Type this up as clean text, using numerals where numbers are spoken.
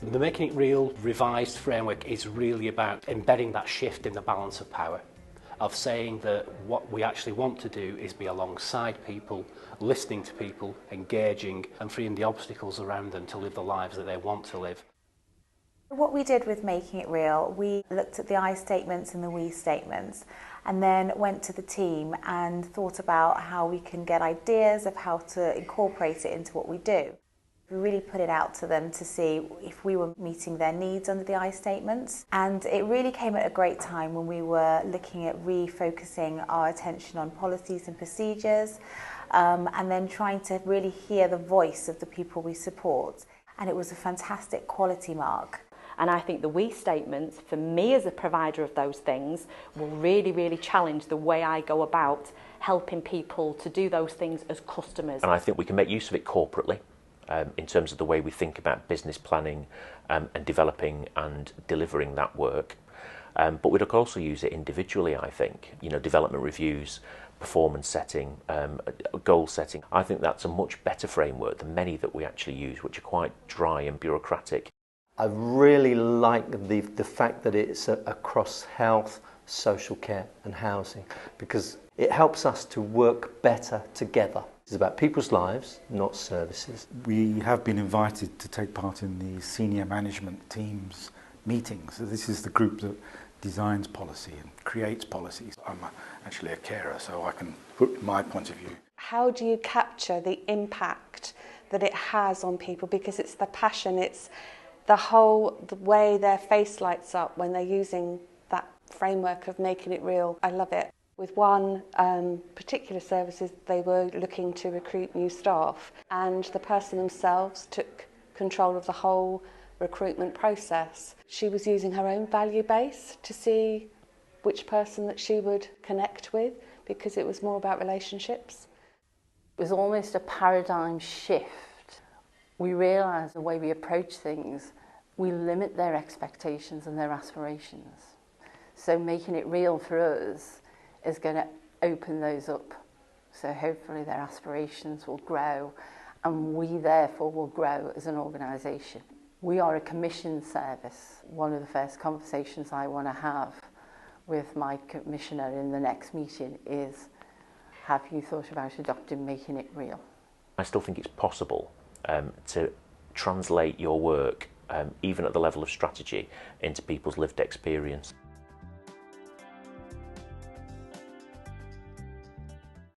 The Making It Real revised framework is really about embedding that shift in the balance of power, of saying that what we actually want to do is be alongside people, listening to people, engaging and freeing the obstacles around them to live the lives that they want to live. What we did with Making It Real, we looked at the I statements and the we statements and then went to the team and thought about how we can get ideas of how to incorporate it into what we do. We really put it out to them to see if we were meeting their needs under the I statements, and it really came at a great time when we were looking at refocusing our attention on policies and procedures and then trying to really hear the voice of the people we support, and it was a fantastic quality mark. And I think the we statements, for me as a provider of those things, will really, really challenge the way I go about helping people to do those things as customers. And I think we can make use of it corporately. In terms of the way we think about business planning and developing and delivering that work. But we'd also use it individually, I think. You know, development reviews, performance setting, goal setting. I think that's a much better framework than many that we actually use, which are quite dry and bureaucratic. I really like the fact that it's across health, social care and housing, because it helps us to work better together. It's about people's lives, not services. We have been invited to take part in the senior management team's meetings. So this is the group that designs policy and creates policies. I'm actually a carer, so I can put my point of view. How do you capture the impact that it has on people? Because it's the passion, it's the way their face lights up when they're using that framework of Making It Real. I love it. With one particular services, they were looking to recruit new staff, and the person themselves took control of the whole recruitment process. She was using her own value base to see which person that she would connect with, because it was more about relationships. It was almost a paradigm shift. We realised the way we approach things, we limit their expectations and their aspirations. So Making It Real for us is going to open those up. So hopefully their aspirations will grow and we therefore will grow as an organisation. We are a commission service. One of the first conversations I want to have with my commissioner in the next meeting is, have you thought about adopting Making It Real? I still think it's possible to translate your work, even at the level of strategy, into people's lived experience.